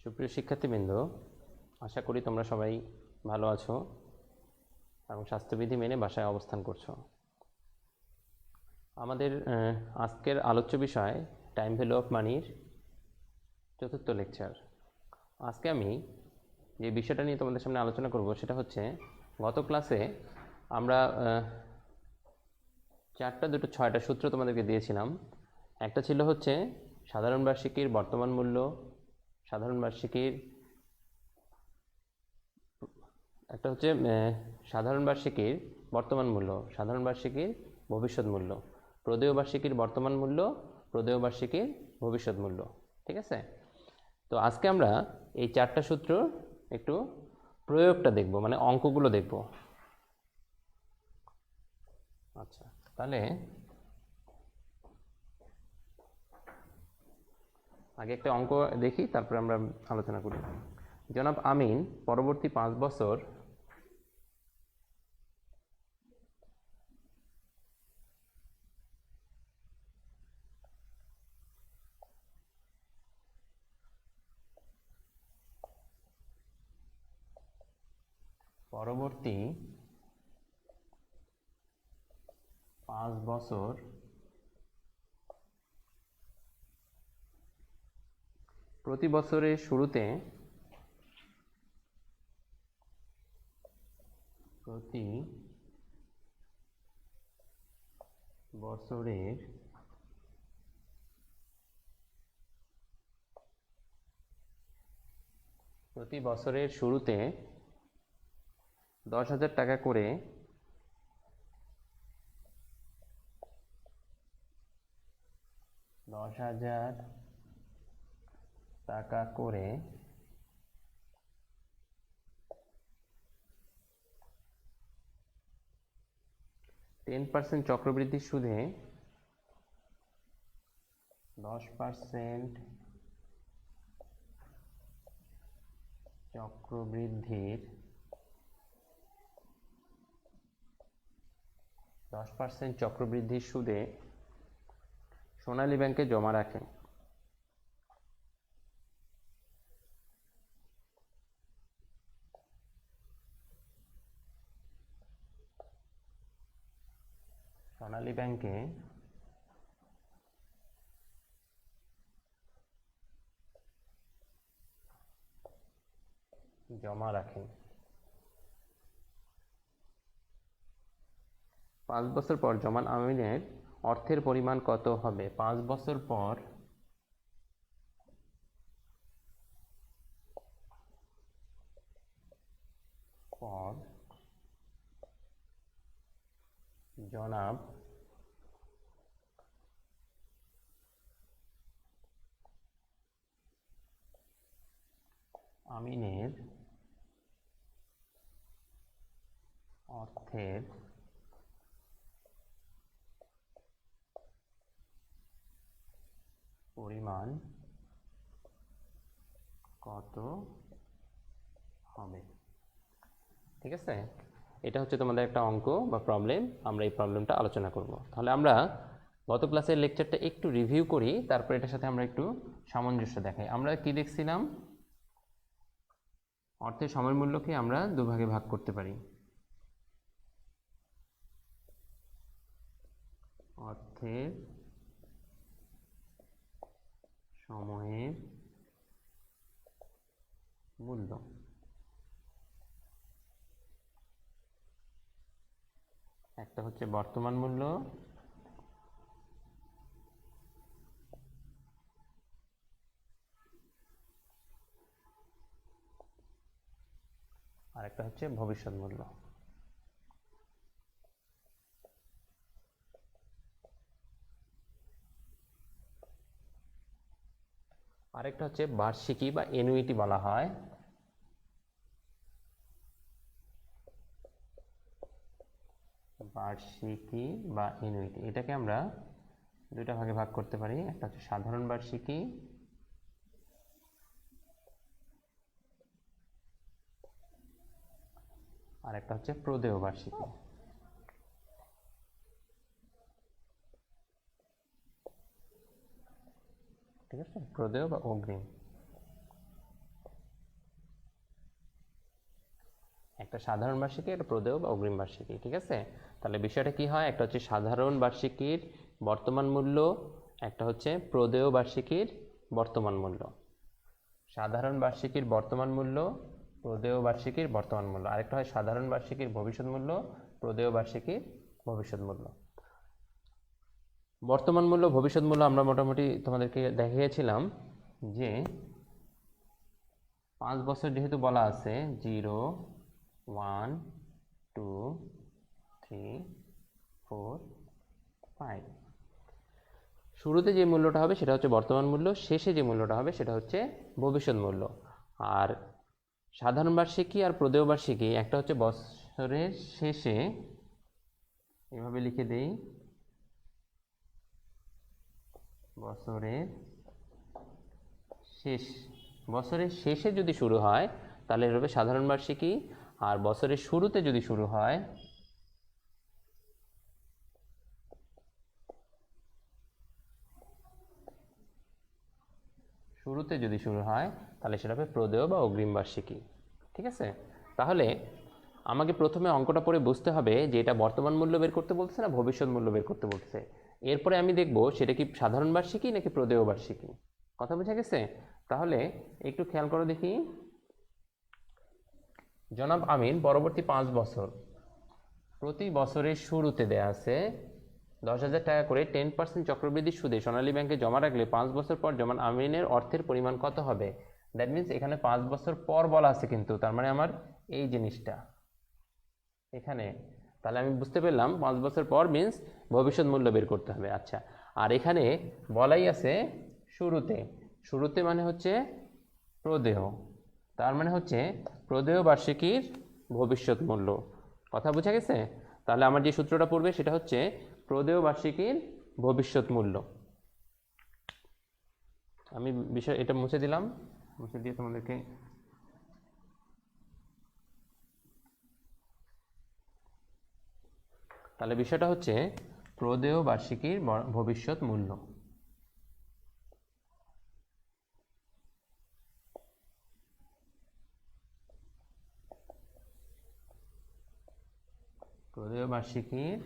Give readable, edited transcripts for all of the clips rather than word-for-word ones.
সুপ্রিয় শিক্ষার্থীবৃন্দ, আশা করি তোমরা সবাই ভালো আছো এবং স্বাস্থ্যবিধি মেনে বাসায় অবস্থান করছো। আমাদের আজকের আলোচ্য বিষয় টাইম ভ্যালু অফ মানির চতুর্থ লেকচার। আজকে আমি যে বিষয়টা নিয়ে তোমাদের সামনে আলোচনা করব সেটা হচ্ছে, গত ক্লাসে আমরা 4টা 2টো 6টা সূত্র তোমাদেরকে দিয়েছিলাম। একটা ছিল হচ্ছে সাধারণ বার্ষিকীর বর্তমান মূল্য, সাধারণ বার্ষিকীর সাধারণ বার্ষিকীর বর্তমান মূল্য, সাধারণ বার্ষিকীর ভবিষ্যৎ মূল্য, প্রদেয় বার্ষিকীর বর্তমান মূল্য, প্রদেয় বার্ষিকীর ভবিষ্যৎ মূল্য। ঠিক আছে? তো আজকে আমরা এই 4টা সূত্র একটু প্রয়োগটা দেখব, মানে অঙ্কগুলো দেখব। আচ্ছা, তাহলে আগে একটা অঙ্ক দেখি, তারপরে আমরা আলোচনা করি। জনাব আমিন পরবর্তী 5 বছর প্রতি বছরের শুরুতে প্রতি বছরের শুরুতে 10,000 টাকা করে $10% চক্রবৃদ্ধি সুদে 10% চক্রবৃদ্ধির সুদে সোনালী ব্যাংকে জমা রাখেন। সোনালী ব্যাংকে জমা রাখেন। 5 বছর পর জমান আমিনের অর্থের পরিমাণ কত হবে? 5 বছর পর জনাব আমিনের অর্থের পরিমাণ কত হবে? ঠিক আছে, এটা হচ্ছে তোমাদের একটা অঙ্ক বা প্রবলেম। আমরা এই প্রবলেমটা আলোচনা করব। তাহলে আমরা গত ক্লাসের লেকচারটা একটু রিভিউ করি, তারপর এটার সাথে আমরা একটু সামঞ্জস্য দেখাই। আমরা কি দেখছিলাম? অর্থের সময়মূল্যকে আমরা দুভাগে ভাগ করতে পারি। অর্থের সময়ের মূল্য, একটা হচ্ছে বর্তমান মূল্য, আর একটা হচ্ছে ভবিষ্যৎ মূল্য। আরেকটা হচ্ছে বার্ষিকী বা অ্যানুইটি বলা হয়। বার্ষিকী বা অ্যানুইটি, এটাকে আমরা দুইটা ভাগে ভাগ করতে পারি। একটা হচ্ছে সাধারণ বার্ষিকী, আর একটা হচ্ছে প্রদেয় বার্ষিকী। ঠিক আছে, প্রদেয় বা অগ্রিম। একটা সাধারণ বার্ষিকী, একটা প্রদেয় বা অগ্রিম বার্ষিকী। ঠিক আছে, তাহলে বিষয়টা কি হয়, একটা হচ্ছে সাধারণ বার্ষিকীর বর্তমান মূল্য, একটা হচ্ছে প্রদেয় বার্ষিকীর বর্তমান মূল্য। সাধারণ বার্ষিকীর বর্তমান মূল্য, প্রদেয় বার্ষিকীর বর্তমান মূল্য। আরেকটা হয় সাধারণ বার্ষিকীর ভবিষ্যৎ মূল্য, প্রদেয় বার্ষিকীর ভবিষ্যৎ মূল্য। বর্তমান মূল্য, ভবিষ্যৎ মূল্য আমরা মোটামুটি তোমাদেরকে দেখিয়েছিলাম যে 5 বছর যেহেতু বলা আছে 0, 1, 2, 3, 4, 5, শুরুতে যে মূল্যটা হবে সেটা হচ্ছে বর্তমান মূল্য, শেষে যে মূল্যটা হবে সেটা হচ্ছে ভবিষ্যৎ মূল্য। আর সাধারণ বার্ষিকী আর প্রদেয় বার্ষিকী, একটা হচ্ছে বছরের শেষে, এভাবে লিখে দেই, বছরের শেষে যদি শুরু হয় তাহলে এর হবে সাধারণ বার্ষিকী, আর বছরের শুরুতে যদি শুরু হয় তাহলে সেটা হবে প্রদেয় বা অগ্রিম বার্ষিকী। ঠিক আছে, তাহলে আমাকে প্রথমে অঙ্কটা পড়ে বুঝতে হবে যে এটা বর্তমান মূল্য বের করতে বলছে না ভবিষ্যৎ মূল্য বের করতে বলছে। এরপরে আমি দেখব সেটা কি সাধারণ বার্ষিকী নাকি প্রদেয় বার্ষিকী। কথা বোঝা গেছে? তাহলে একটু খেয়াল করো দেখি। জনাব আমিন পরবর্তী 5 বছর প্রতি বছরের শুরুতে দেয়া আছে 10,000 টাকা করে 10% চক্রবৃদ্ধি সুদে সোনালী ব্যাংকে জমা রাখলে 5 বছর পর জনাব আমিনের অর্থের পরিমাণ কত হবে। দ্যাট মিনস এখানে 5 বছর পর বলা আছে, কিন্তু তার মানে আমার এই জিনিসটা এখানে, তাহলে আমি বুঝতে পারলাম 5 বছর পর মিনস ভবিষ্যৎ মূল্য বের করতে হবে। আচ্ছা, আর এখানে বলাই আছে শুরুতে মানে হচ্ছে প্রদেয়, তার মানে হচ্ছে প্রদেয় বার্ষিকীর ভবিষ্যৎ মূল্য। কথা বোঝা গেছে? তাহলে আমার যে সূত্রটা পড়বে সেটা হচ্ছে প্রদেয় বার্ষিকীর ভবিষ্যৎ মূল্য। আমি বিষয় এটা মুছে দিলাম, মুছে দিয়ে তোমাদেরকে তাহলে বিষয়টা হচ্ছে প্রদেয় বার্ষিকীর ভবিষ্যৎ মূল্য। প্রদেয় বার্ষিকীর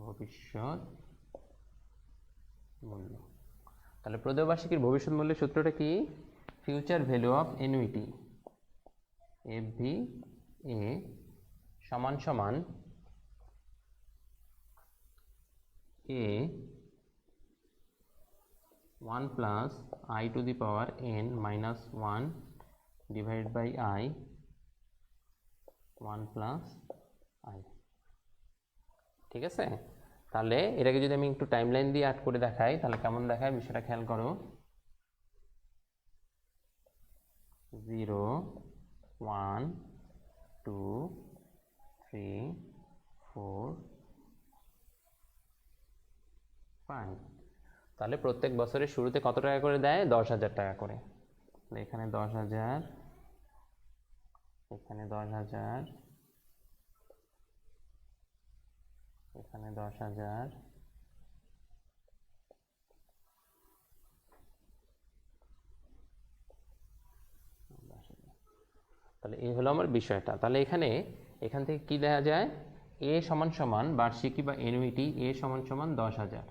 ভবিষ্যৎ মূল্য। তাহলে প্রদেয় বার্ষিকীর ভবিষ্যৎ মূল্যের সূত্রটা কি? Future value of annuity, FVA সমান সমান A 1 plus I to the power n minus 1 divided by I 1 plus I। ঠিক আছে, তাহলে এটাকে যদি আমি একটু টাইমলাইন দিয়ে অ্যাড করে দেখাই তাহলে কেমন দেখায় বিষয়টা খেয়াল করো। 0, 1, 2, 3, 4, 5। তাহলে প্রত্যেক বছরের শুরুতে কত টাকা করে দেয়? 10,000 টাকা করে। এখানে 10,000, এখানে 10,000, এখানে 10,000, তাহলে এই হলো আমার বিষয়টা। তাহলে এখান থেকে কি দেখা যায়? A সমান সমান বার্ষিকী বা অ্যানুইটি A সমান সমান 10,000,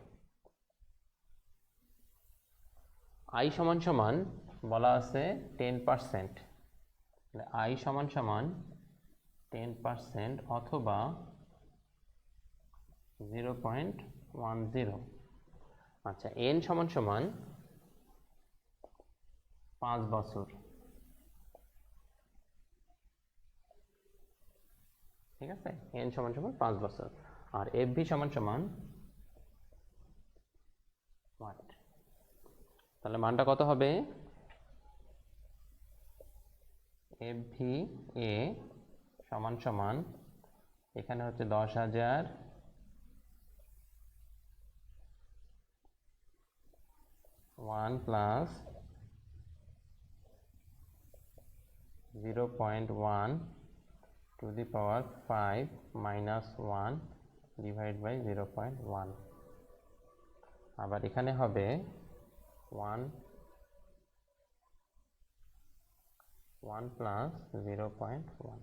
I সমান সমান বলা আছে 10%, I সমান সমান 10% অথবা 0.10। আচ্ছা, n সমান সমান 5 বছর। ঠিক আছে, n সমান সমান 5 বছর। আর FV সমান সমান তাহলে মানটা কত হবে? FVA সমান সমান এখানে হচ্ছে 10,000, 1 plus 0.1 to the power 5 minus 1 divided by 0.1। আবার এখানে হবে 1 1 প্লাস 0.1,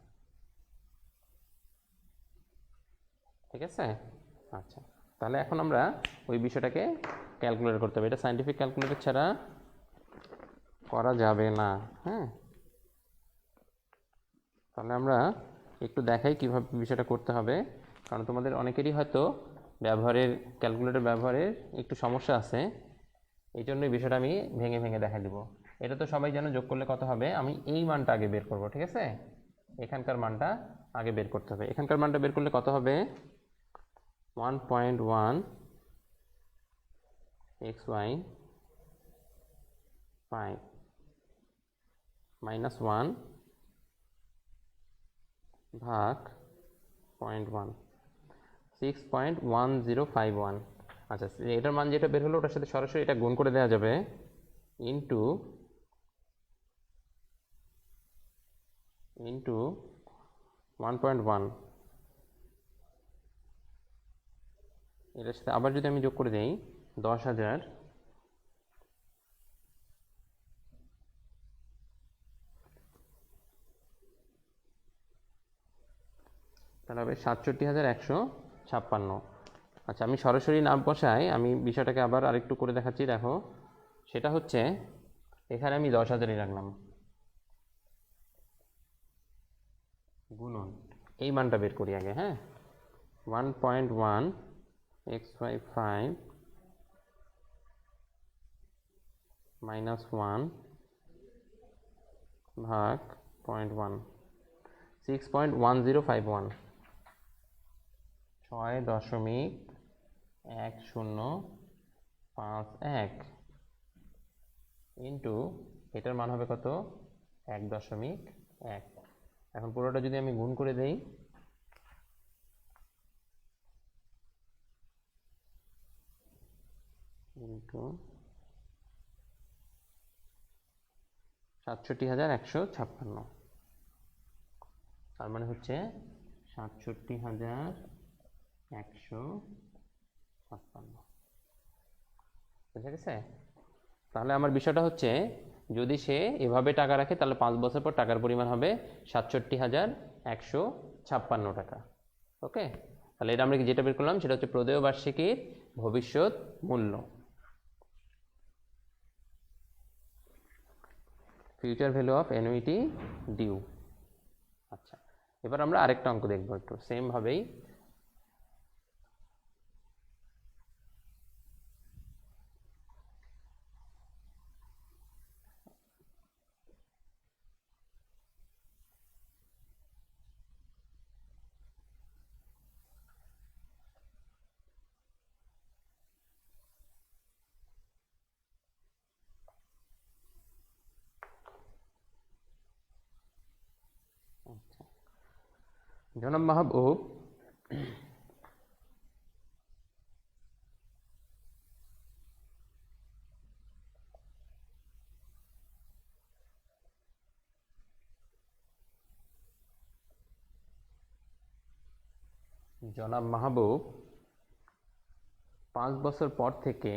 ঠিক আছে। আচ্ছা, তাহলে এখন আমরা ওই বিষয়টাকে ক্যালকুলেট করতে হবে, এটা সায়েন্টিফিক ক্যালকুলেটর ছাড়া করা যাবে না। হ্যাঁ, তাহলে আমরা একটু দেখাই কীভাবে বিষয়টা করতে হবে, কারণ তোমাদের অনেকেরই হয়তো ক্যালকুলেটর ব্যবহারের একটু সমস্যা আছে, এই জন্যই বিষয়টা আমি ভেঙে ভেঙে দেখা দিব। এটা তো সবাই যেন যোগ করলে কত হবে, আমি এই মানটা আগে বের করব, ঠিক আছে। এখানকার মানটা আগে বের করতে হবে, এখানকার মানটা বের করলে কত হবে, 1.1 xy 5 মাইনাস 1 ভাগ 0.1, 6.1051। আচ্ছা, এটার মান যেটা বের হলো ওটার সাথে সরাসরি এটা গুণ করে দেওয়া যাবে, ইন্টু 1.1, এটার সাথে আবার যদি আমি যোগ করে দিই 10,000, তাহলে হবে 67,156। আচ্ছা, আমি সরাসরি না বসাই, আমি বিষয়টাকে আবার আরেকটু করে দেখাচ্ছি, দেখো। সেটা হচ্ছে এখানে আমি 10,000ই রাখলাম, গুণন এই মানটা বের করি আগে। হ্যাঁ, 1.1 xy5 মাইনাস 1 ভাগ 0.1, 6.1051, 6.1051 ইন্টু এটার মান হবে কত, 1.1। এখন পুরোটা যদি আমি গুণ করে দেই, ইন্টু 67,156, তার মানে হচ্ছে 67,156, বুঝা গেছে। তাহলে আমার বিষয়টা হচ্ছে, যদি সে এভাবে টাকা রাখে তাহলে 5 বছর পর টাকার পরিমাণ হবে 67,156 টাকা। ওকে, তাহলে এটা আমরা যেটা বের করলাম সেটা হচ্ছে প্রদেয় বার্ষিকীর ভবিষ্যৎ মূল্য, future value of annuity due. আচ্ছা, এবার আমরা আরেকটা অঙ্ক দেখবো একটু সেম ভাবেই। জনাব মাহবুব জনাব মাহবুব 5 বছর পর থেকে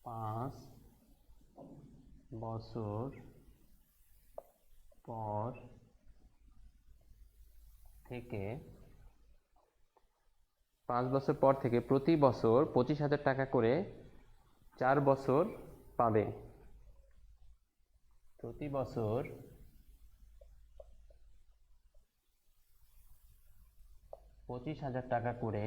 5 বছর পর থেকে 5 বছর পর থেকে প্রতি বছর 25,000 টাকা করে 4 বছর পাবে। প্রতি বছর 25,000 টাকা করে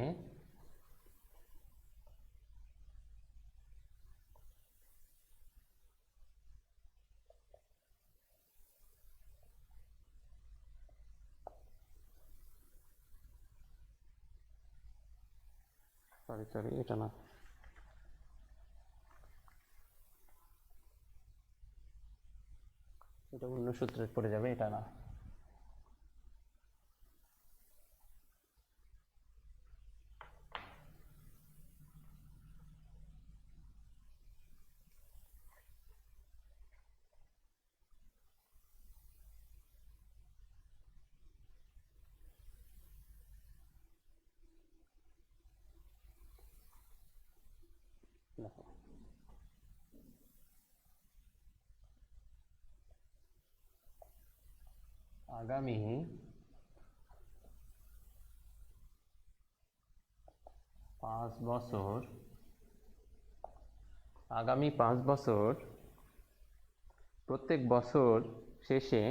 সরি এটা না, এটা অন্য সূত্রে পড়ে যাবে, এটা না। দেখো, আগামী 5 বছর প্রত্যেক বছর শেষে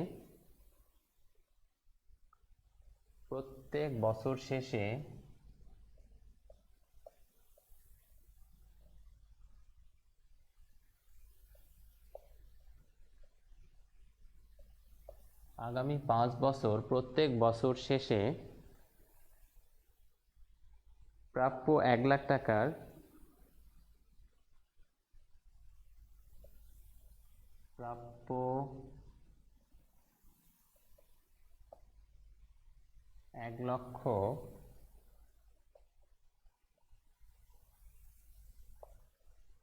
আগামী 5 বছর প্রত্যেক বছর শেষে প্রাপ্য 1 লাখ টাকার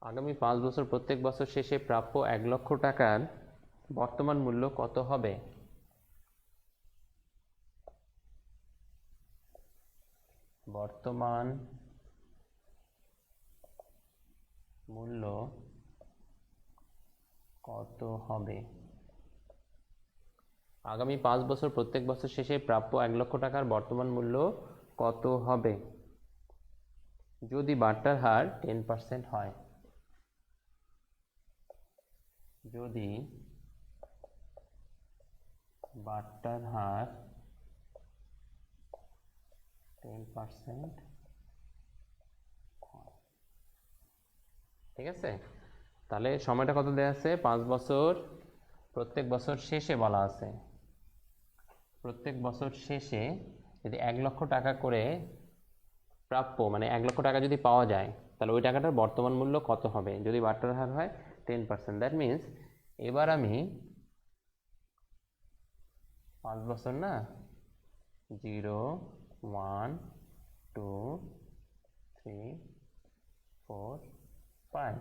আগামী 5 বছর প্রত্যেক বছর শেষে প্রাপ্য 1 লক্ষ টাকার বর্তমান মূল্য কত হবে? বর্তমান মূল্য কত হবে? আগামী 5 বছর প্রত্যেক বছর শেষে প্রাপ্য 1 লক্ষ টাকার বর্তমান মূল্য কত হবে যদি বাট্টার হার 10% হয়? যদি বাট্টার হার 10% হয়। ঠিক আছে, তাহলে সময়টা কত দেয়া আছে? 5 বছর প্রত্যেক বছর শেষে বলা আছে। প্রত্যেক বছর শেষে যদি 1 লক্ষ টাকা করে প্রাপ্য, মানে 1 লক্ষ টাকা যদি পাওয়া যায়, তাহলে ওই টাকাটার বর্তমান মূল্য কত হবে যদি বাট্টার হার হয় 10%। দ্যাট মিনস এবার আমি 5 বছর না, 0 1 2 3 4 5,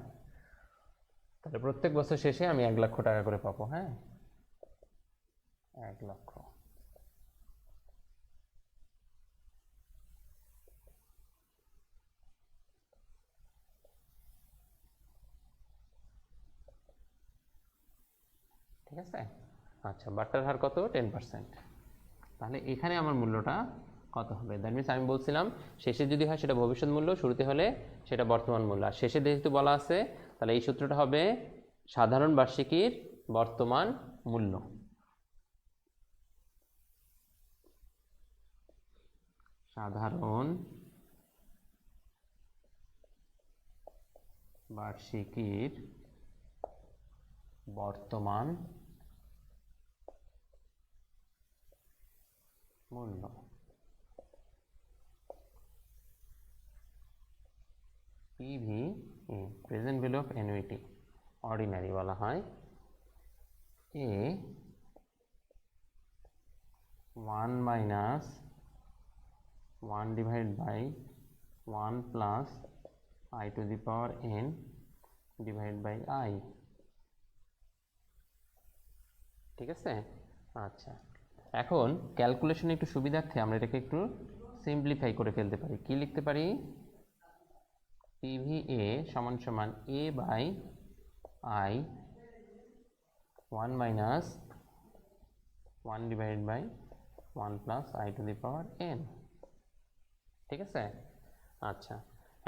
তাহলে প্রত্যেক বছর শেষে আমি 1 লক্ষ টাকা করে পাবো। হ্যাঁ, 1 লক্ষ। ঠিক আছে, আচ্ছা, বাট্টার হার কত? 10%। তাহলে এখানে আমার মূল্যটা কত হবে? দ্যাট মিনস আমি বলছিলাম শেষে যদি হয় সেটা ভবিষ্যৎ মূল্য, শুরুতে হলে সেটা বর্তমান মূল্য। আর শেষে যেহেতু বলা আছে, তাহলে এই সূত্রটা হবে সাধারণ বার্ষিকীর বর্তমান মূল্য। সাধারণ বার্ষিকীর বর্তমান মূল্য। PVA, present value of annuity, ordinary বলা হয়। A 1 minus 1 divided by 1 plus I to the power n divided by I। ঠিক আছে, আচ্ছা, এখন ক্যালকুলেশনে একটু সুবিধার্থে আমরা এটাকে একটু সিম্পলিফাই করে ফেলতে পারি। কি লিখতে পারি? PVA সমান সমান A by I 1 minus 1 divided by 1 plus I to the power n। ঠিক আছে, আচ্ছা,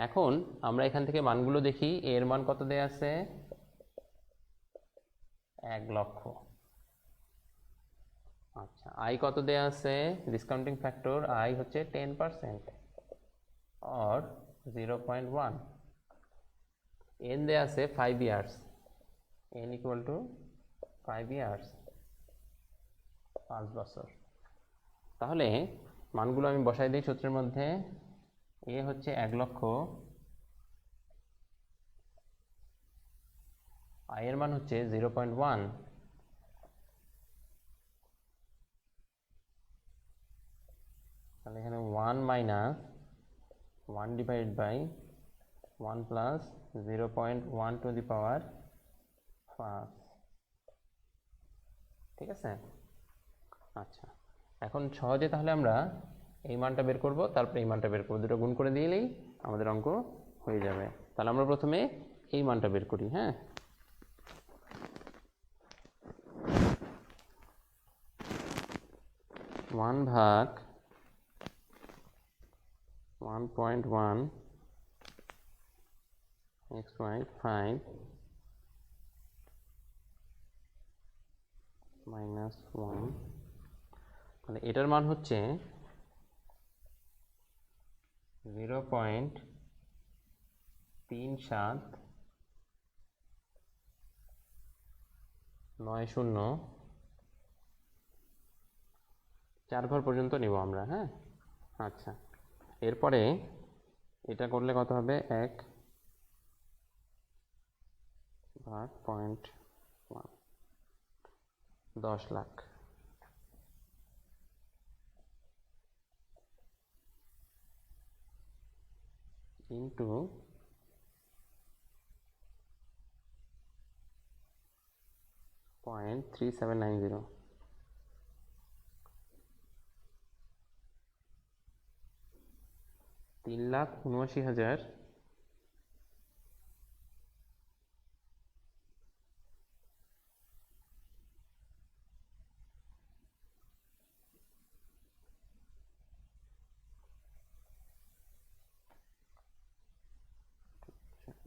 এখন আমরা এখান থেকে মানগুলো দেখি। এর মান কত দেয়া আছে? 1 লক্ষ। আচ্ছা, I কত দেয়া আছে? ডিসকাউন্টিং ফ্যাক্টর I হচ্ছে 10% or 0.1। n দেয়া আছে 5 years, n equal to 5 years, 5 বছর। তাহলে মানগুলো আমি বসাই দিই সূত্রের মধ্যে। এ হচ্ছে 1 লক্ষ, I এর মান হচ্ছে 0.1, তাহলে এখানে 1 minus 1 divide by 1 plus 0.1 to the power 5। ঠিক আছে, আচ্ছা, এখন সহজে তাহলে আমরা এই মানটা বের করব, তারপরে এই মানটা বের করব, দুটো গুণ করে দিলেই আমাদের অঙ্ক হয়ে যাবে। তাহলে আমরা প্রথমে এই মানটা বের করি। হ্যাঁ, 1/1.1 x/5 -1, তাহলে এটার মান হচ্ছে 0.3790 ঘর পর্যন্ত নিব আমরা। হ্যাঁ, আচ্ছা, এরপরে এটা করলে কত হবে? 1/0.1 10 লাখ ইন্টু 0.3790, 3,79,000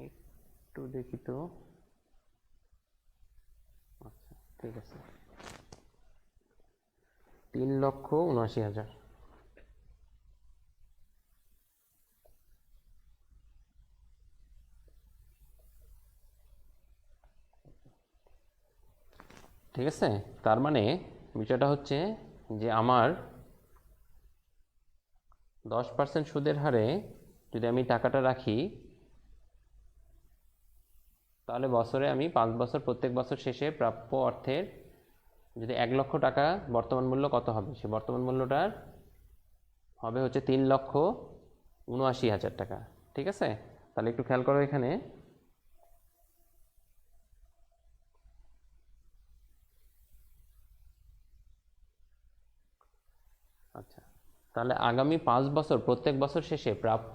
একটু দেখি তো। আচ্ছা, ঠিক আছে, 3,79,000। ঠিক আছে, তার মানে বিষয়টা হচ্ছে যে আমার 10% সুদের হারে যদি আমি টাকাটা রাখি, তাহলে বছরে আমি 5 বছর, প্রত্যেক বছর শেষে প্রাপ্য অর্থের যদি 1 লক্ষ টাকা বর্তমান মূল্য কত হবে, সে বর্তমান মূল্যটার হবে হচ্ছে 3,79,000 টাকা। ঠিক আছে, তাহলে একটু খেয়াল করো এখানে। আচ্ছা, তাহলে আগামী 5 বছর, প্রত্যেক বছর শেষে প্রাপ্য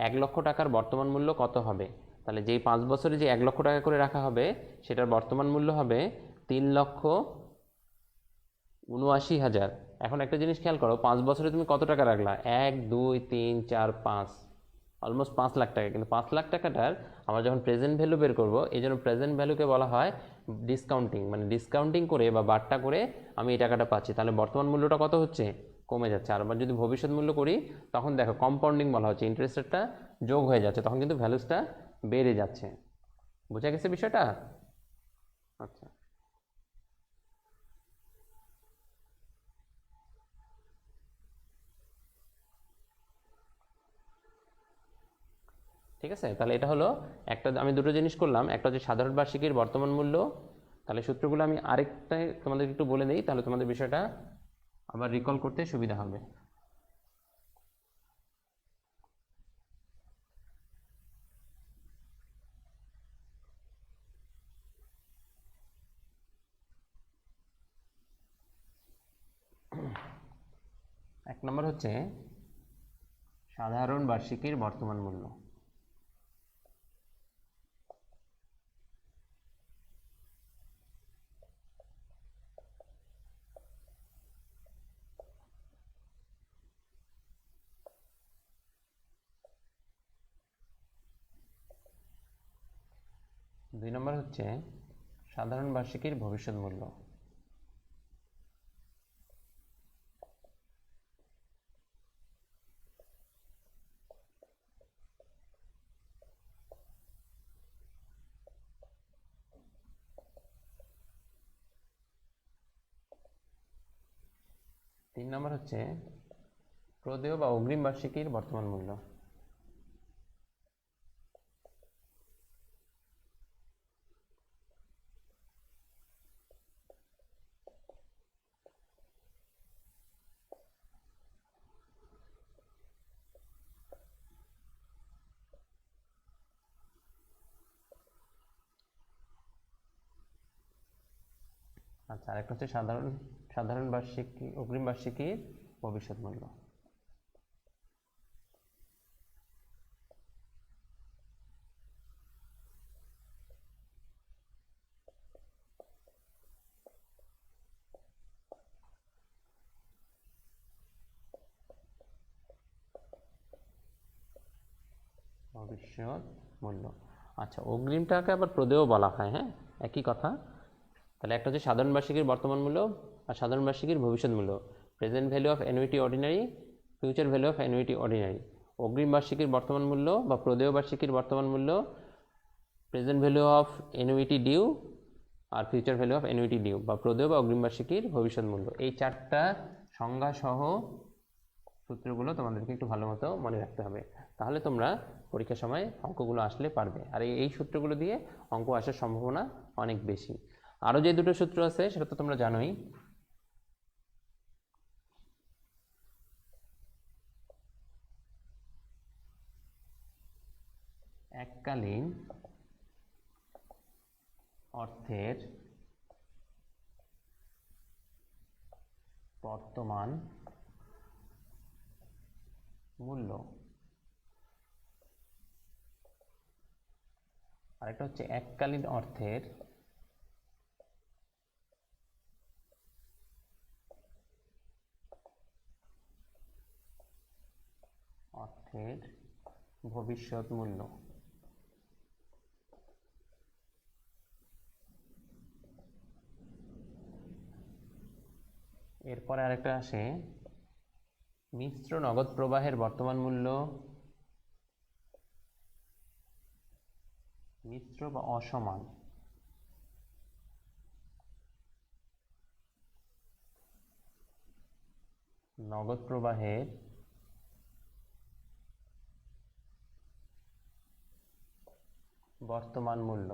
1 লক্ষ টাকার বর্তমান মূল্য কত হবে? তাহলে যেই 5 বছরে যে 1 লক্ষ টাকা করে রাখা হবে, সেটার বর্তমান মূল্য হবে 3,79,000। এখন একটা জিনিস খেয়াল করো, 5 বছরে তুমি কত টাকা রাখলা? 1 2 3 4 5, অলমোস্ট 5 লাখ টাকা। কিন্তু 5 লাখ টাকাটার আমরা যখন প্রেজেন্ট ভ্যালু বের করবো, এই জন্য প্রেজেন্ট ভ্যালুকে বলা হয় ডিসকাউন্টিং, মানে ডিসকাউন্টিং করে বা বাট্টা করে আমি এই টাকাটা পাচ্ছি। তাহলে বর্তমান মূল্যটা কত হচ্ছে? কমে যাচ্ছে। আর আবার যদি ভবিষ্যৎ মূল্য করি, তখন দেখো কম্পাউন্ডিং বলা হচ্ছে, ইন্টারেস্ট রেটটা যোগ হয়ে যাচ্ছে, তখন কিন্তু ভ্যালুসটা বেড়ে যাচ্ছে। বোঝা গেছে বিষয়টা? আচ্ছা, ঠিক আছে, তাহলে এটা হলো একটা, আমি দুটো জিনিস করলাম, একটা হচ্ছে সাধারণ বার্ষিকীর বর্তমান মূল্য। তাহলে সূত্রগুলো আমি আরেকটা তোমাদের একটু বলে দিই, তাহলে তোমাদের বিষয়টা আবার রিকল করতে সুবিধা হবে। এক নম্বর হচ্ছে সাধারণ বার্ষিকীর বর্তমান মূল্য। দুই নম্বর হচ্ছে সাধারণ বার্ষিকীর ভবিষ্যৎ মূল্য। তিন নম্বর হচ্ছে প্রদেয় বা অগ্রিম বার্ষিকীর বর্তমান মূল্য। আচ্ছা, আরেকটা হচ্ছে সাধারণ বার্ষিকী, অগ্রিম বার্ষিকীর ভবিষ্যৎ মূল্য। ভবিষ্যৎ মূল্য। আচ্ছা, অগ্রিমটাকে আবার প্রদেয় বলা হয়, হ্যাঁ, একই কথা। তাহলে একটা হচ্ছে সাধারণ বার্ষিকীর বর্তমান মূল্য আর সাধারণ বার্ষিকীর ভবিষ্যৎ মূল্য, present value of annuity ordinary, future value of annuity ordinary. অগ্রিম বার্ষিকীর বর্তমান মূল্য বা প্রদেয় বার্ষিকীর বর্তমান মূল্য, present value of annuity due আর future value of annuity due, বা প্রদেয় বা অগ্রিম বার্ষিকীর ভবিষ্যৎ মূল্য। এই চারটা সংজ্ঞা সহ সূত্রগুলো তোমাদেরকে একটু ভালো মতো মনে রাখতে হবে, তাহলে তোমরা পরীক্ষার সময় অঙ্কগুলো আসলে পারবে। আর এই সূত্রগুলো দিয়ে অঙ্ক আসার সম্ভাবনা অনেক বেশি। আরও যে দুটো সূত্র আছে সেটা তো তোমরা জানোই। এককালীন অর্থের বর্তমান মূল্য, আরেকটা হচ্ছে এককালীন অর্থের ভবিষ্যৎ মূল্য। এরপরে আরেকটা আসে মিশ্র নগদ প্রবাহের বর্তমান মূল্য, মিশ্র বা অসমান নগদ প্রবাহের বর্তমান মূল্য।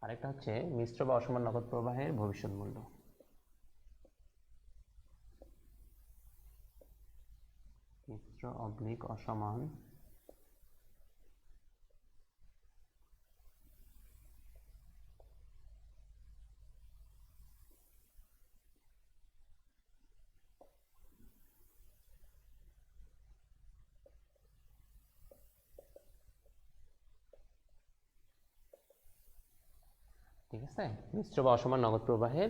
আরেকটা হচ্ছে মিশ্র বা অসমান নগদ প্রবাহের ভবিষ্যৎ মূল্য। মিশ্র অবলিক অসমান ঠিক আছে, মিশ্র বা অসমান নগদ প্রবাহের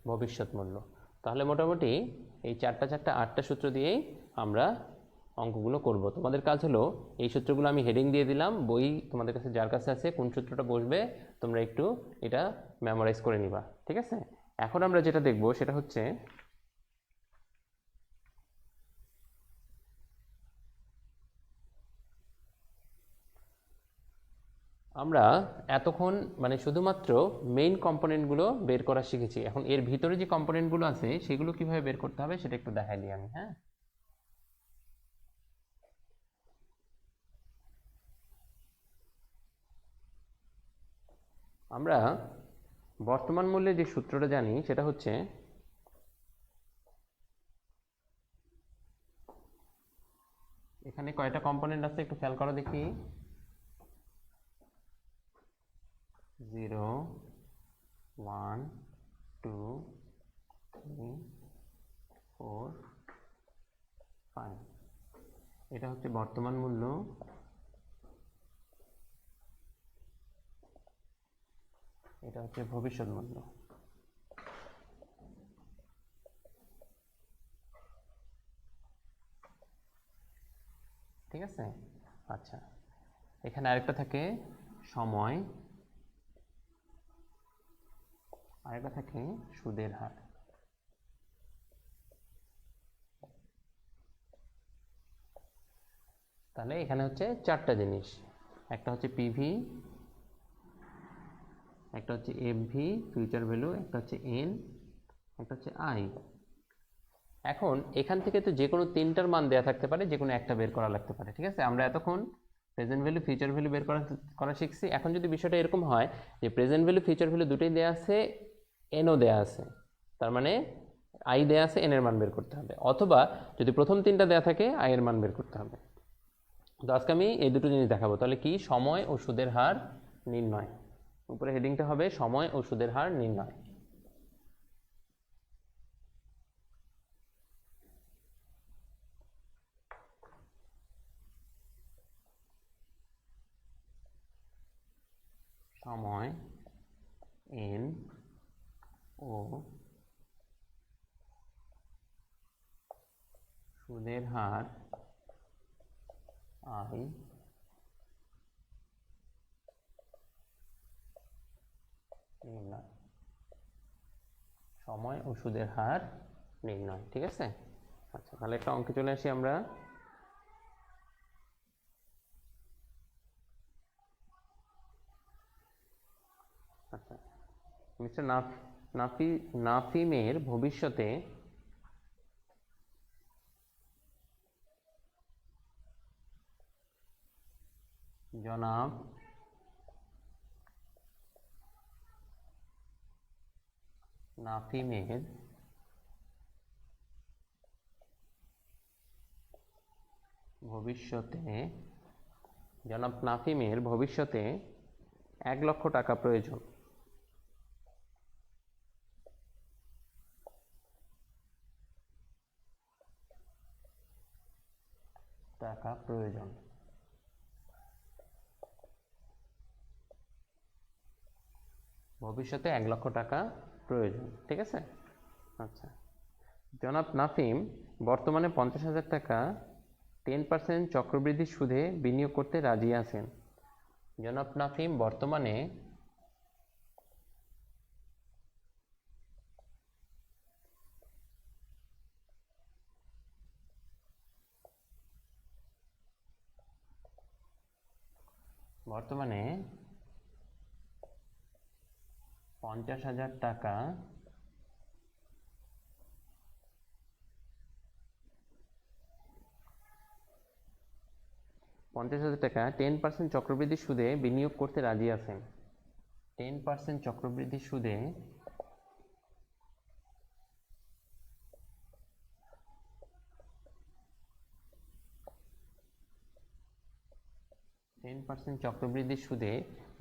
ভবিষ্যৎ মূল্য। তাহলে মোটামুটি এই চারটা আটটা সূত্র দিয়েই আমরা অঙ্কগুলো করব। তোমাদের কাজ হলো এই সূত্রগুলো আমি হেডিং দিয়ে দিলাম, বই তোমাদের কাছে যার কাছে আছে কোন সূত্রটা বসবে তোমরা একটু এটা মেমোরাইজ করে নিবা। ঠিক আছে, এখন আমরা যেটা দেখব সেটা হচ্ছে আমরা এতক্ষণ মানে শুধুমাত্র মেইন কম্পোনেন্টগুলো বের করা শিখেছি। এখন এর ভিতরে যে কম্পোনেন্টগুলো আছে সেগুলো কিভাবে বের করতে হবে সেটা একটু দেখাই দিই আমি। হ্যাঁ, আমরা বর্তমান মূল্যে যে সূত্রটা জানি সেটা হচ্ছে এখানে কয়টা কম্পোনেন্ট আছে একটু খেয়াল করো দেখি। 0 1 2 3 4 5, এটা হচ্ছে বর্তমান মূল্য, এটা হচ্ছে ভবিষ্যৎ মূল্য। ঠিক আছে, আচ্ছা, এখানে আরেকটা থাকে সময়, আরেকটা থাকে সুদের হার। তাহলে এখানে হচ্ছে চারটা জিনিস, একটা হচ্ছে পিভি, একটা হচ্ছে এফভি ফিউচার ভ্যালু, একটা হচ্ছে এন, একটা হচ্ছে আই। এখন এখান থেকে তো যে কোনো তিনটার মান দেওয়া থাকতে পারে, যে কোনো একটা বের করা লাগতে পারে। ঠিক আছে, আমরা এতক্ষণ প্রেজেন্ট ভ্যালু ফিউচার ভ্যালু বের করা শিখছি। এখন যদি বিষয়টা এরকম হয় যে প্রেজেন্ট ভ্যালু ফিউচার ভ্যালু দুটোই দেওয়া আছে, এনও দেওয়া আছে, তার মানে আই দেওয়া আছে, এন এর মান বের করতে হবে। অথবা যদি প্রথম তিনটা দেওয়া থাকে আই এর মান বের করতে হবে। তো আজকে আমি এই দুটো জিনিস দেখাবো। তাহলে কি, সময় ও সুদের হার নির্ণয়। উপরে হেডিংটা হবে সময় ও সুদের হার নির্ণয়। সময় এন ও সুদের হার আই নির্ণয়, সময় ও সুদের হার নির্ণয়। ঠিক আছে, আচ্ছা তাহলে একটা অঙ্কে চলে আসি আমরা। আচ্ছা, মিস্টার নাফিমের ভবিষ্যতে জনাব নাফিমের ভবিষ্যতে 1 লক্ষ টাকা প্রয়োজন। ভবিষ্যতে 1 লক্ষ টাকা প্রয়োজন। ঠিক আছে, আচ্ছা জনাব নাফিম বর্তমানে 50,000 টাকা 10% চক্রবৃদ্ধি সুদে বিনিয়োগ করতে রাজি আছেন। জনাব নাফিম বর্তমানে 50,000 টাকা 10% চক্রবৃদ্ধি সুদে বিনিয়োগ করতে রাজি আছেন। 10% চক্রবৃদ্ধি সুদে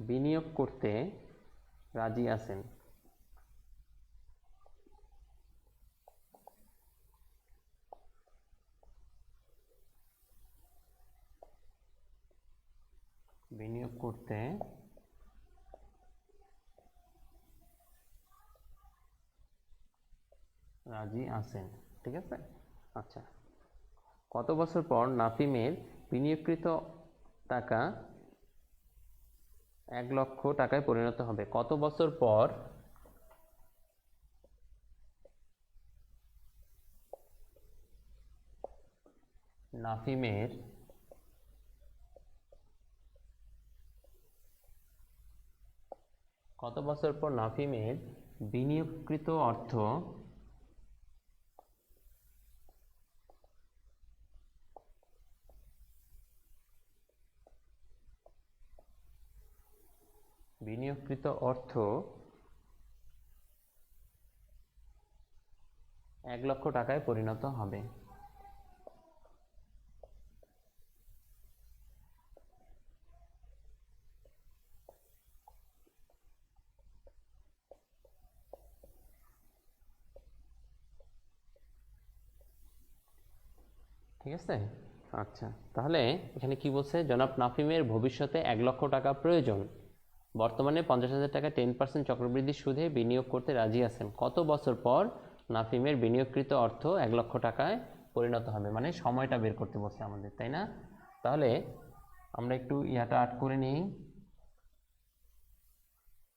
বিনিয়োগ করতে রাজি আছেন। ঠিক আছে, আচ্ছা কত বছর পর নাফিমের বিনিয়োগকৃত টাকা 1 লক্ষ টাকায় পরিণত হবে? কত বছর পর নাফিমের বিনিয়োগকৃত অর্থ 1 লক্ষ টাকায় পরিণত হবে? ঠিক আছে, আচ্ছা তাহলে এখানে কি বলছে, জনাব নাফিমের ভবিষ্যতে 1 লক্ষ টাকা প্রয়োজন, বর্তমানে 50,000 টাকা 10% চক্রবৃদ্ধি সুদে বিনিয়োগ করতে রাজি আছেন। কত বছর পর নাফিমের বিনিয়োগকৃত অর্থ 1 লক্ষ টাকায় পরিণত হবে, মানে সময়টা বের করতে বলছে আমাদের, তাই না? তাহলে আমরা একটু ইয়াটা আট করে নিই,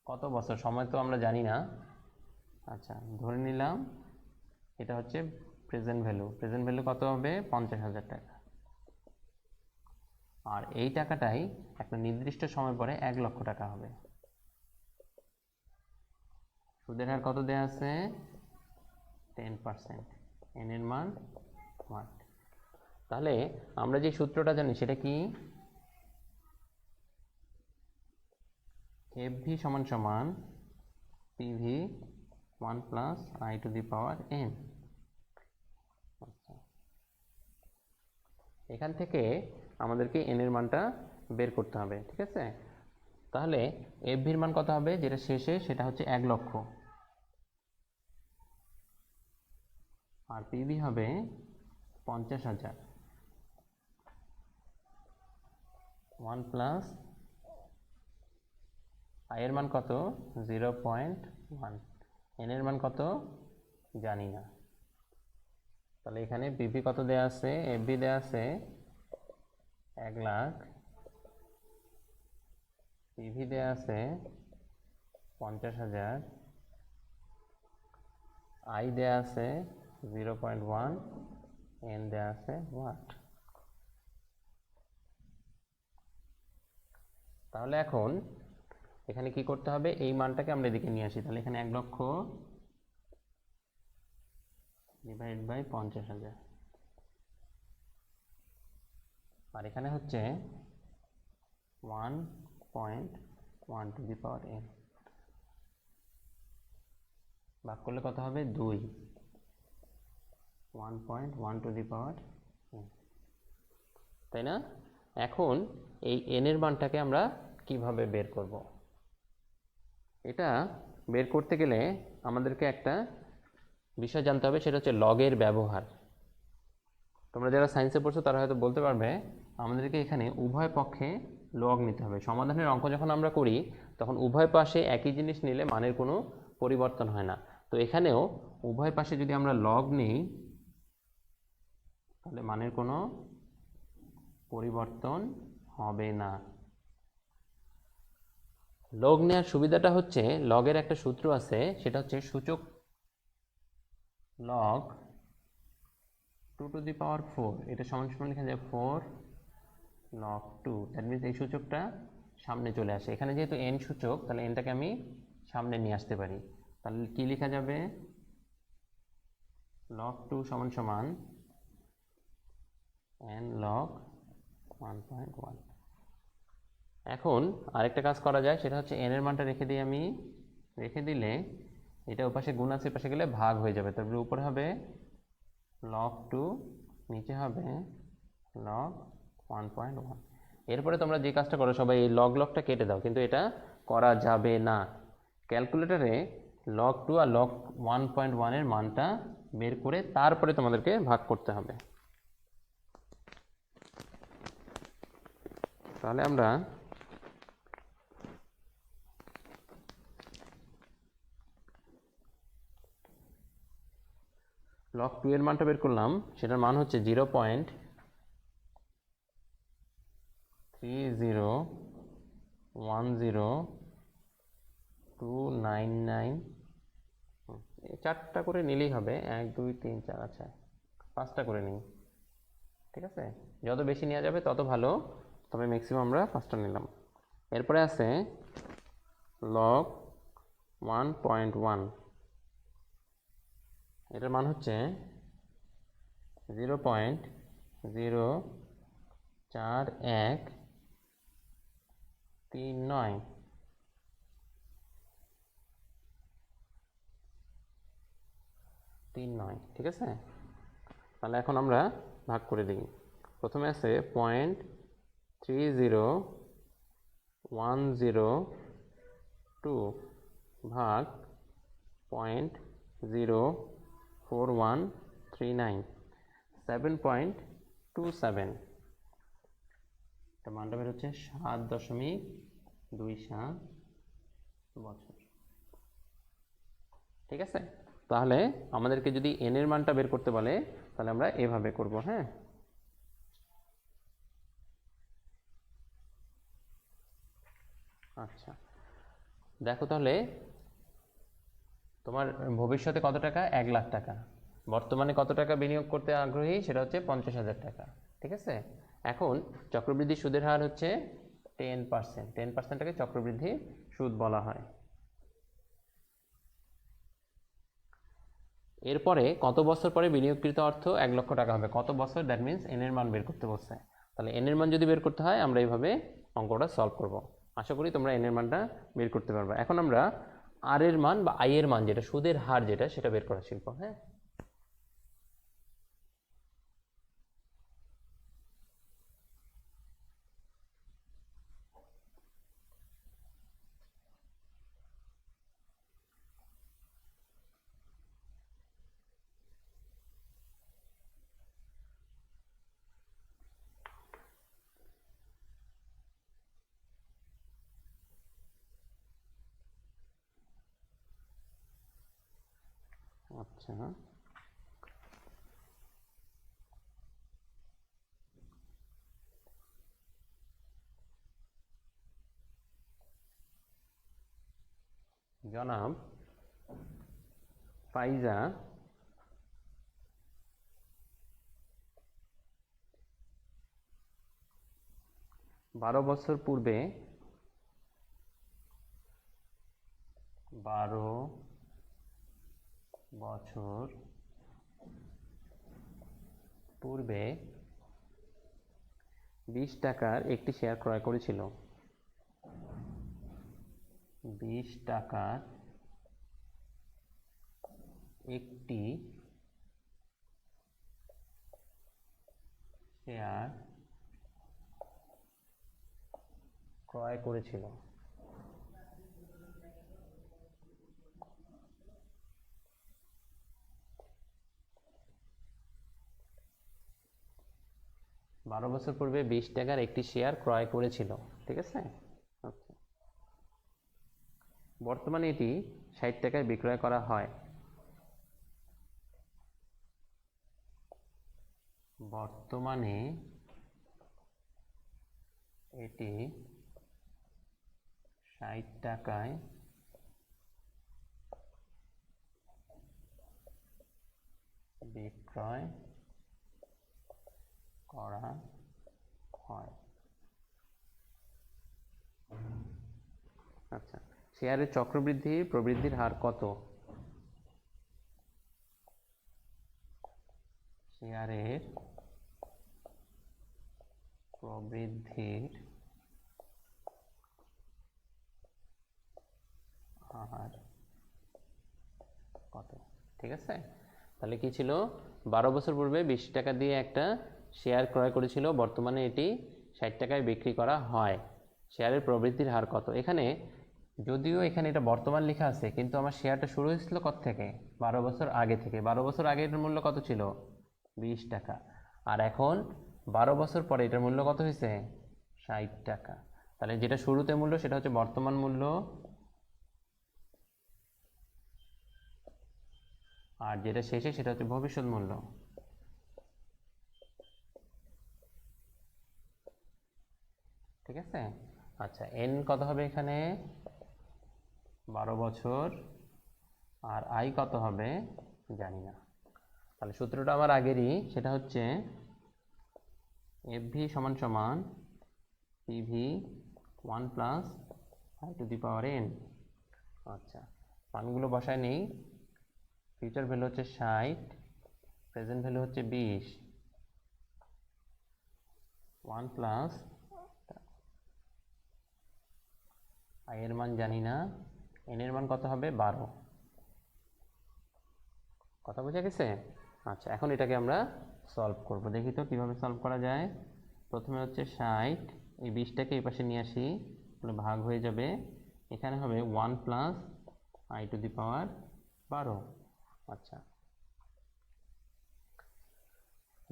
কত বছর, সময় তো আমরা জানি না। আচ্ছা ধরে নিলাম এটা হচ্ছে প্রেজেন্ট ভ্যালু কত হবে? 50,000 টাকা। আর এই টাকাটাই একটা নির্দিষ্ট সময় পরে 1 লক্ষ টাকা হবে। সুদের হার কত দেয়া আছে? 10%, এন এর মান 1। তাহলে আমরা যে সূত্রটা জানি সেটা কি? এফভি সমান সমান PV 1 plus i to the power N. এখান থেকে আমাদেরকে এন এর মানটা বের করতে হবে। ঠিক আছে, তাহলে এফভির মান কত হবে? যেটা শেষে সেটা হচ্ছে 1 লক্ষ, আর পিভি হবে 50,000। 1 প্লাস আই এর মান কত? 0.1। এন এর মান কত জানি না, তাহলে এখানে পিপি কত দেয়া আছে, এফবি দেয়া আছে 1 লাখ, পিভি দেয়া আছে 50,000, আই দেয়া আছে 0.1, এন দেয়া আছে ওয়াট। তাহলে এখন এখানে কি করতে হবে, এই মানটাকে আমরা এদিকে নিয়ে আসি। তাহলে এখানে 1 লক্ষ ডিভাইড বাই 50,000, আর এখানে হচ্ছে 1.1 টু দি পাওয়ার n, ভাগ করলে কত হবে 2, 1.1 টু দি পাওয়ার n, তাই না? এখন এই n এর মানটাকে আমরা কিভাবে বের করব? এটা বের করতে গেলে আমাদেরকে একটা বিষয় জানতে হবে, সেটা হচ্ছে লগের ব্যবহার। তোমরা যারা সায়েন্সে পড়ছো তারা হয়তো বলতে পারবে আমাদেরকে এখানে উভয় পক্ষে লগ নিতে হবে। সমাধানের অঙ্ক যখন আমরা করি তখন উভয় পাশে একই জিনিস নিলে মানের কোনো পরিবর্তন হয় না। তো এখানেও উভয় পাশে যদি আমরা লগ নিই তাহলে মানের কোনো পরিবর্তন হবে না। লগ নেওয়ার সুবিধাটা হচ্ছে, লগের একটা সূত্র আছে, সেটা হচ্ছে সূচক লগ 2 টু দি পাওয়ার 4, এটা সমান সমান লেখা যায় 4 log 2। দ্যাট মিনস এই সূচকটা সামনে চলে আসে। এখানে যেহেতু n সূচক, তাহলে nটাকে আমি সামনে নিয়ে আসতে পারি। তাহলে কি লেখা যাবে, log 2 সমান সমান n log 1.1। এখন আরেকটা কাজ করা যায়, সেটা হচ্ছে n এর মানটা রেখে দিই আমি, রেখে দিলে এটা ওপাশে গুণ আছে, পাশে গেলে ভাগ হয়ে যাবে। তারপরে উপরে হবে log 2, নিচে হবে log 1.1। এরপরে তোমরা যে কাজটা করো, সবাই এই লগ লগটা কেটে দাও, কিন্তু এটা করা যাবে না। ক্যালকুলেটরে log 2 আর log 1.1 এর মানটা বের করে তারপরে তোমাদেরকে ভাগ করতে হবে। তাহলে আমরা log 2 এর মানটা বের করলাম, সেটার মান হচ্ছে 0.3010,299, 4টা করে নিলেই হবে, 1 2 3 4, আচ্ছা 5টা করে নিই, ঠিক আছে? যত বেশি নেওয়া যাবে তত ভালো, তবে ম্যাক্সিমাম আমরা 5টা নিলাম। এরপরে আছে log 1.1, এটার মান হচ্ছে 0.04139, ঠিক আছে? তাহলে এখন আমরা ভাগ করে দিই। প্রথমে আছে 0.30102 ভাগ 0.4139, 7.27, এটা মানটা বের হচ্ছে 7.27 বছর, ঠিক আছে? তাহলে আমাদেরকে যদি n এর মানটা বের করতে বলে তাহলে আমরা এভাবে করব। হ্যাঁ, আচ্ছা দেখো, তাহলে তোমার ভবিষ্যতে কত টাকা, 1 লাখ টাকা, বর্তমানে কত টাকা বিনিয়োগ করতে আগ্রহী, সেটা হচ্ছে 50,000 টাকা, ঠিক আছে? এখন চক্রবৃদ্ধি সুদের হার হচ্ছে 10%, 10%টাকে চক্রবৃদ্ধি সুদ বলা হয়। এরপরে কত বছর পরে বিনিয়োগকৃত অর্থ 1 লক্ষ টাকা হবে, কত বছর, দ্যাট মিনস n এর মান বের করতে বলছে। তাহলে n এর মান যদি বের করতে হয় আমরা এইভাবে অঙ্কটা সলভ করব। আশা করি তোমরা n এর মানটা বের করতে পারবে। এখন আমরা r এর মান বা i এর মান, যেটা সুদের হার, যেটা সেটা বের করা শিখব। হ্যাঁ, আচ্ছা জনাব ফাইজা 12 বছর পূর্বে 12 বছর পূর্বে 20 টাকার একটি শেয়ার ক্রয় করেছিল। 20 টাকার একটি শেয়ার ক্রয় করেছিল। বারো বছর পূর্বে 20 টাকার একটি শেয়ার ক্রয় করেছিল, ঠিক আছে। আচ্ছা, বর্তমানে এটি 60 টাকায় বিক্রয় করা হয়। বর্তমানে এটি 60 টাকায় বিক্রয় করা হয়। আচ্ছা, শেয়ারের চক্রবৃদ্ধি প্রবৃদ্ধির হার কত? শেয়ারের প্রবৃদ্ধির হার কত? ঠিক আছে, তাহলে কি ছিল? 12 বছর পূর্বে 20 টাকা দিয়ে একটা শেয়ার ক্রয় করেছিল, বর্তমানে এটি 60 টাকায় বিক্রি করা হয়। শেয়ারের প্রবৃদ্ধির হার কত? এখানে যদিও এখানে এটা বর্তমান লেখা আছে, কিন্তু আমার শেয়ারটা শুরু হয়েছিল কত থেকে? 12 বছর আগে থেকে। 12 বছর আগে এটার মূল্য কত ছিল? 20 টাকা। আর এখন 12 বছর পরে এটার মূল্য কত হয়েছে? 60 টাকা। তাহলে যেটা শুরুতে মূল্য সেটা হচ্ছে বর্তমান মূল্য, আর যেটা শেষে সেটা হচ্ছে ভবিষ্যৎ মূল্য। ঠিক আছে। আচ্ছা, এন কত হবে এখানে? 12 বছর। আর আই কত হবে জানি না। তাহলে সূত্রটা আমার আগেরই, সেটা হচ্ছে এফ ভি সমান সমান PV 1 plus i to the power N. আচ্ছা, মানগুলো বসায় নেই। ফিউচার ভ্যালু হচ্ছে 60, প্রেজেন্ট ভ্যালু হচ্ছে 20। 1 প্লাস আই এর মান জানি না, এন এর মান কত হবে? 12। কথা বোঝা গেছে? আচ্ছা, এখন এটাকে আমরা সলভ করব। দেখি তো কিভাবে সলভ করা যায়। প্রথমে হচ্ছে 60, এই 20টাকে এই পাশে নিয়ে আসি, তাহলে ভাগ হয়ে যাবে। এখানে হবে 1 plus i to the power 12। আচ্ছা,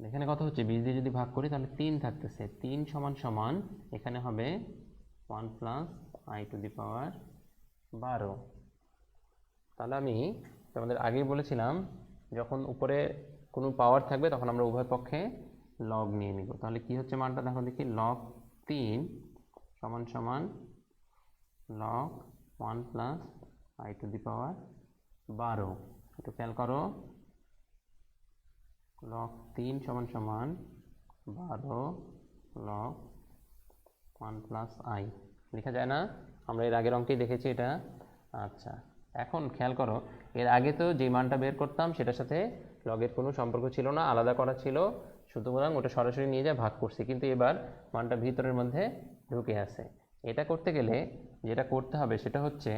এখানে কত হচ্ছে? 20 দিয়ে যদি ভাগ করি তাহলে 3 থাকতেছে। 3 সমান সমান এখানে হবে 1 plus i to the power 12। তাহলে আমি তোমাদের আগেই বলেছিলাম, যখন উপরে কোনো পাওয়ার থাকবে তখন আমরা উভয় পক্ষে লগ নিয়ে নিব। তাহলে কি হচ্ছে মানটা দেখো দেখি। লগ 3 সমান সমান log 1 plus i to the power 12। একটু খেয়াল করো, লগ 3 সমান সমান 12 লগ 1 প্লাস আই। লেখা যায় না? আমরা এর আগের অঙ্কেই দেখেছি এটা। আচ্ছা, এখন খেয়াল করো, এর আগে তো যে মানটা বের করতাম সেটার সাথে লগের কোনো সম্পর্ক ছিল না, আলাদা করা ছিল, সুতরাং ওটা সরাসরি নিয়ে যা ভাগ করছি। কিন্তু এবার মানটা ভিতরের মধ্যে ঢুকে আছে। এটা করতে গেলে যেটা করতে হবে সেটা হচ্ছে,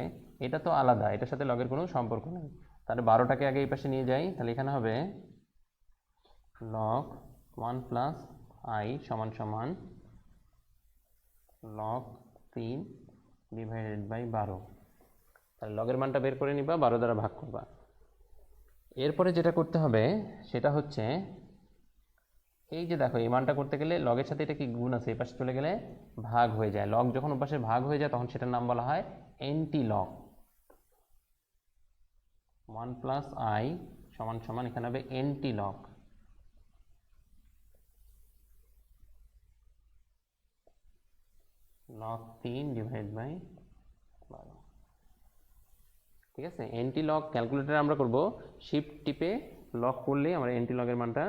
এটা তো আলাদা, এটার সাথে লগের কোনো সম্পর্ক নেই। তাহলে 12টাকে আগে এই পাশে নিয়ে যাই, তাহলে এখানে হবে লগ 1 প্লাস আই সমান সমান লগ 3 ডিভাইডেড বাই 12। তাহলে লগের মানটা বের করে নিবা, 12 দ্বারা ভাগ করবা। এরপরে যেটা করতে হবে সেটা হচ্ছে, এই যে দেখো, এই মানটা করতে গেলে লগের সাথে এটা কি গুণ আছে, এই পাশে চলে গেলে ভাগ হয়ে যায়। লগ যখন ওপাশে ভাগ হয়ে যায় তখন সেটার নাম বলা হয় এন্টি লগ। 1 প্লাস আই সমান সমান এখানে হবে anti log. Log 3 divide by 12। ঠিক আছে। এন্টি লগ ক্যালকুলেটর আমরা করব শিফট টিপে লক করলেই আমার এন্টি লগের মানটা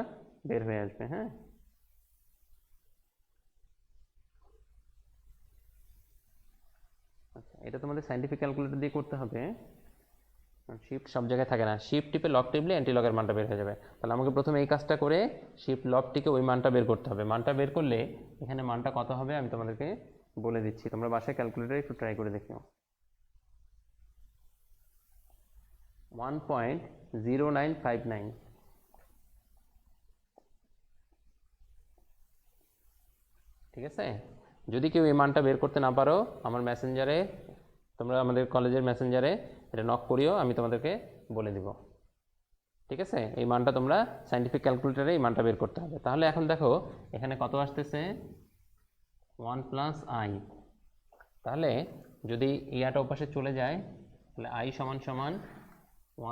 বের হয়ে আসবে। হ্যাঁ, আচ্ছা, এটা তোমাদের সাইন্টিফিক ক্যালকুলেটর দিয়ে করতে হবে, শিফট সব জায়গায় থাকে না। শিফট টিপে লক টিপলে অ্যান্টি লগের মানটা বের হয়ে যাবে। তাহলে আমাকে প্রথমে এই কাজটা করে শিফট লকটিকে ওই মানটা বের করতে হবে। মানটা বের করলে এখানে মানটা কত হবে আমি তোমাদেরকে বলে দিচ্ছি, তোমরা বাসায় ক্যালকুলেটরে একটু ট্রাই করে দেখো। 1.0959। ঠিক আছে, যদি কেউ এই মানটা বের করতে না পারো আমার মেসেঞ্জারে, তোমরা আমাদের কলেজের মেসেঞ্জারে এটা নক করিও, আমি তোমাদেরকে বলে দিব। ঠিক আছে, এই মানটা তোমরা সাইন্টিফিক ক্যালকুলেটরে এই মানটা বের করতে হবে। তাহলে এখন দেখো এখানে কত আসতেছে 1 + i। তাহলে যদি ইয়াটা ওপাশে চলে যায় তাহলে i সমান সমান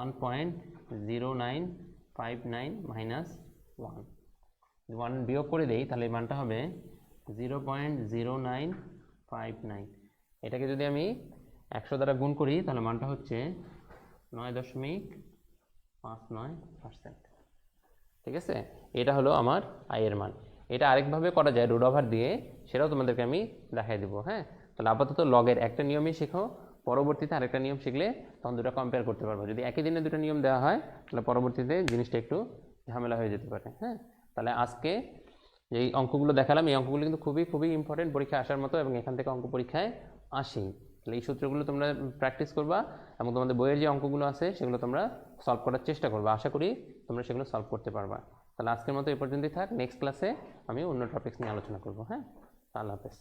1.0959 মাইনাস 1। যদি 1 বিয়োগ করে দেই তাহলে এই মানটা হবে 0.0959। এটাকে যদি আমি 100 দ্বারা গুণ করি তাহলে মানটা হচ্ছে 9.59%। ঠিক আছে, এটা হলো আমার আয়ের মান। এটা আরেকভাবে করা যায় রুট ওভার দিয়ে, সেটাও তোমাদেরকে আমি দেখাই দেবো। হ্যাঁ, তাহলে আপাতত লগের একটা নিয়মই শেখো, পরবর্তীতে আরেকটা নিয়ম শিখলে তখন দুটো কম্পেয়ার করতে পারবো। যদি একই দিনে দুটো নিয়ম দেওয়া হয় তাহলে পরবর্তীতে জিনিসটা একটু ঝামেলা হয়ে যেতে পারে। হ্যাঁ, তাহলে আজকে যেই অঙ্কগুলো দেখালাম এই অঙ্কগুলো কিন্তু খুবই খুবই ইম্পর্টেন্ট, পরীক্ষায় আসার মতো, এবং এখান থেকে অঙ্ক পরীক্ষায় আসেই। তাহলে এই সূত্রগুলো তোমরা প্র্যাকটিস করবা এবং তোমাদের বইয়ের যে অঙ্কগুলো আছে সেগুলো তোমরা সলভ করার চেষ্টা করবা। আশা করি তোমরা সেগুলো সলভ করতে পারবা। তাহলে আজকের মতো এ পর্যন্তই থাক, নেক্সট ক্লাসে আমি অন্য টপিকস নিয়ে আলোচনা করবো। হ্যাঁ, আল্লাহ হাফেজ।